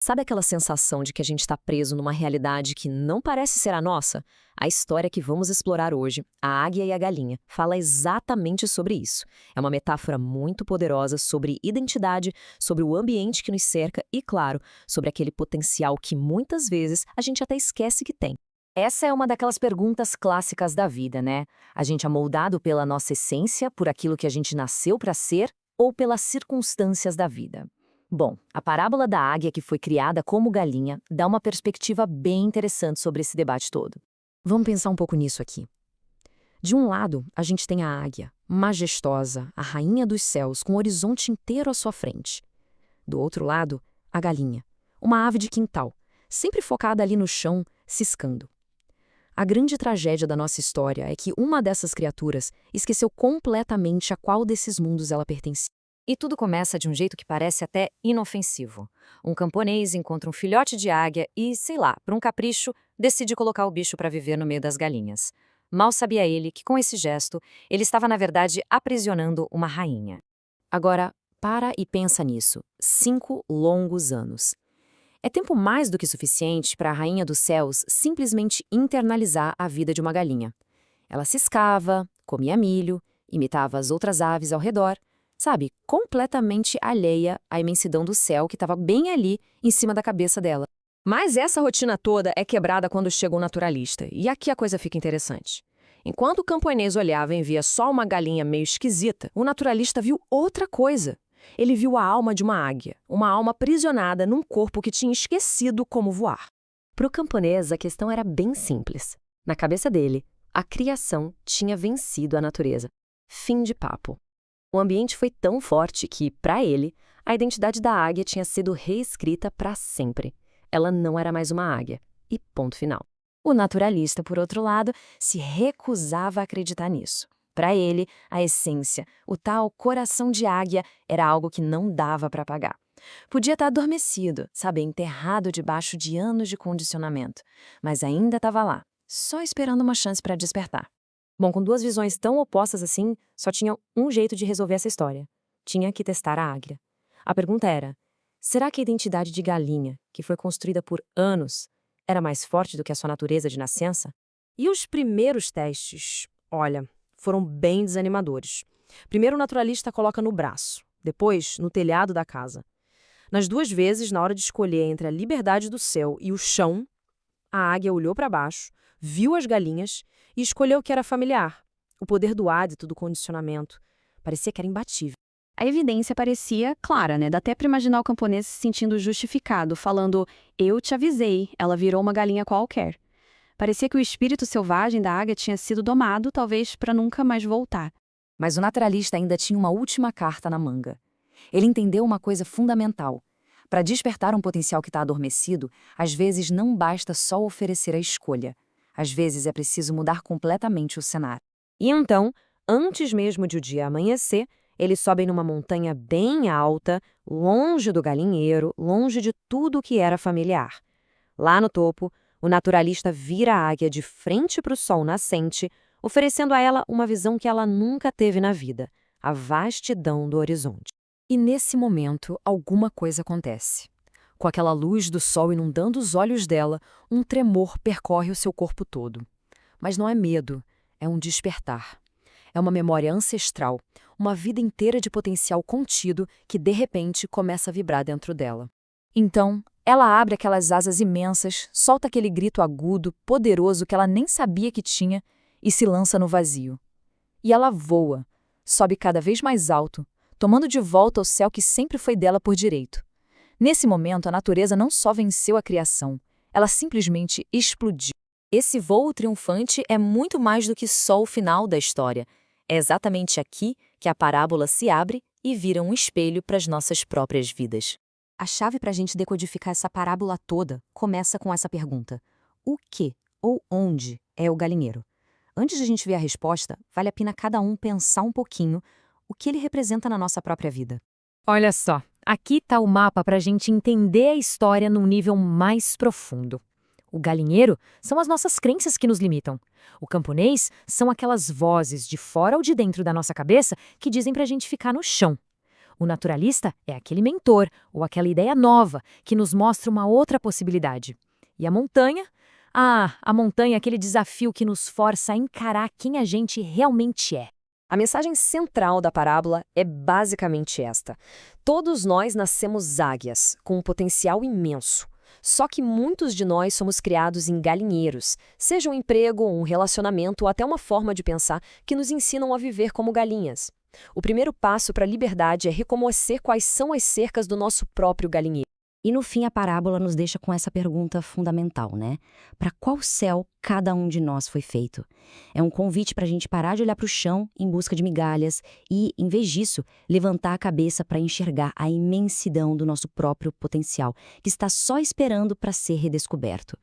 Sabe aquela sensação de que a gente está preso numa realidade que não parece ser a nossa? A história que vamos explorar hoje, A Águia e a Galinha, fala exatamente sobre isso. É uma metáfora muito poderosa sobre identidade, sobre o ambiente que nos cerca e, claro, sobre aquele potencial que muitas vezes a gente até esquece que tem. Essa é uma daquelas perguntas clássicas da vida, né? A gente é moldado pela nossa essência, por aquilo que a gente nasceu para ser, ou pelas circunstâncias da vida? Bom, a parábola da águia que foi criada como galinha dá uma perspectiva bem interessante sobre esse debate todo. Vamos pensar um pouco nisso aqui. De um lado, a gente tem a águia, majestosa, a rainha dos céus, com o horizonte inteiro à sua frente. Do outro lado, a galinha, uma ave de quintal, sempre focada ali no chão, ciscando. A grande tragédia da nossa história é que uma dessas criaturas esqueceu completamente a qual desses mundos ela pertencia. E tudo começa de um jeito que parece até inofensivo. Um camponês encontra um filhote de águia e, sei lá, por um capricho, decide colocar o bicho para viver no meio das galinhas. Mal sabia ele que, com esse gesto, ele estava, na verdade, aprisionando uma rainha. Agora, para e pensa nisso. 5 longos anos. É tempo mais do que suficiente para a rainha dos céus simplesmente internalizar a vida de uma galinha. Ela ciscava, comia milho, imitava as outras aves ao redor, sabe, completamente alheia à imensidão do céu que estava bem ali em cima da cabeça dela. Mas essa rotina toda é quebrada quando chega o naturalista, e aqui a coisa fica interessante. Enquanto o camponês olhava e via só uma galinha meio esquisita, o naturalista viu outra coisa. Ele viu a alma de uma águia, uma alma aprisionada num corpo que tinha esquecido como voar. Para o camponês, a questão era bem simples. Na cabeça dele, a criação tinha vencido a natureza. Fim de papo. O ambiente foi tão forte que, para ele, a identidade da águia tinha sido reescrita para sempre. Ela não era mais uma águia. E ponto final. O naturalista, por outro lado, se recusava a acreditar nisso. Para ele, a essência, o tal coração de águia, era algo que não dava para apagar. Podia estar adormecido, sabe, enterrado debaixo de anos de condicionamento, mas ainda estava lá, só esperando uma chance para despertar. Bom, com duas visões tão opostas assim, só tinha um jeito de resolver essa história. Tinha que testar a águia. A pergunta era, será que a identidade de galinha, que foi construída por anos, era mais forte do que a sua natureza de nascença? E os primeiros testes, olha, foram bem desanimadores. Primeiro o naturalista coloca no braço, depois no telhado da casa. Nas duas vezes, na hora de escolher entre a liberdade do céu e o chão, a águia olhou para baixo, viu as galinhas e escolheu o que era familiar. O poder do hábito, do condicionamento. Parecia que era imbatível. A evidência parecia clara, né? Dá até para imaginar o camponês se sentindo justificado, falando: "Eu te avisei, ela virou uma galinha qualquer." Parecia que o espírito selvagem da águia tinha sido domado, talvez para nunca mais voltar. Mas o naturalista ainda tinha uma última carta na manga. Ele entendeu uma coisa fundamental. Para despertar um potencial que está adormecido, às vezes não basta só oferecer a escolha. Às vezes é preciso mudar completamente o cenário. E então, antes mesmo de o dia amanhecer, eles sobem numa montanha bem alta, longe do galinheiro, longe de tudo que era familiar. Lá no topo, o naturalista vira a águia de frente para o sol nascente, oferecendo a ela uma visão que ela nunca teve na vida, a vastidão do horizonte. E nesse momento, alguma coisa acontece. Com aquela luz do sol inundando os olhos dela, um tremor percorre o seu corpo todo. Mas não é medo, é um despertar. É uma memória ancestral, uma vida inteira de potencial contido que, de repente, começa a vibrar dentro dela. Então, ela abre aquelas asas imensas, solta aquele grito agudo, poderoso que ela nem sabia que tinha e se lança no vazio. E ela voa, sobe cada vez mais alto, tomando de volta o céu que sempre foi dela por direito. Nesse momento, a natureza não só venceu a criação, ela simplesmente explodiu. Esse voo triunfante é muito mais do que só o final da história. É exatamente aqui que a parábola se abre e vira um espelho para as nossas próprias vidas. A chave para a gente decodificar essa parábola toda começa com essa pergunta: o que ou onde é o galinheiro? Antes de a gente ver a resposta, vale a pena cada um pensar um pouquinho o que ele representa na nossa própria vida. Olha só, aqui está o mapa para a gente entender a história num nível mais profundo. O galinheiro são as nossas crenças que nos limitam. O camponês são aquelas vozes de fora ou de dentro da nossa cabeça que dizem para a gente ficar no chão. O naturalista é aquele mentor ou aquela ideia nova que nos mostra uma outra possibilidade. E a montanha? Ah, a montanha é aquele desafio que nos força a encarar quem a gente realmente é. A mensagem central da parábola é basicamente esta. Todos nós nascemos águias, com um potencial imenso. Só que muitos de nós somos criados em galinheiros, seja um emprego, um relacionamento ou até uma forma de pensar que nos ensinam a viver como galinhas. O primeiro passo para a liberdade é reconhecer quais são as cercas do nosso próprio galinheiro. E no fim a parábola nos deixa com essa pergunta fundamental, né? Para qual céu cada um de nós foi feito? É um convite para a gente parar de olhar para o chão em busca de migalhas e, em vez disso, levantar a cabeça para enxergar a imensidão do nosso próprio potencial, que está só esperando para ser redescoberto.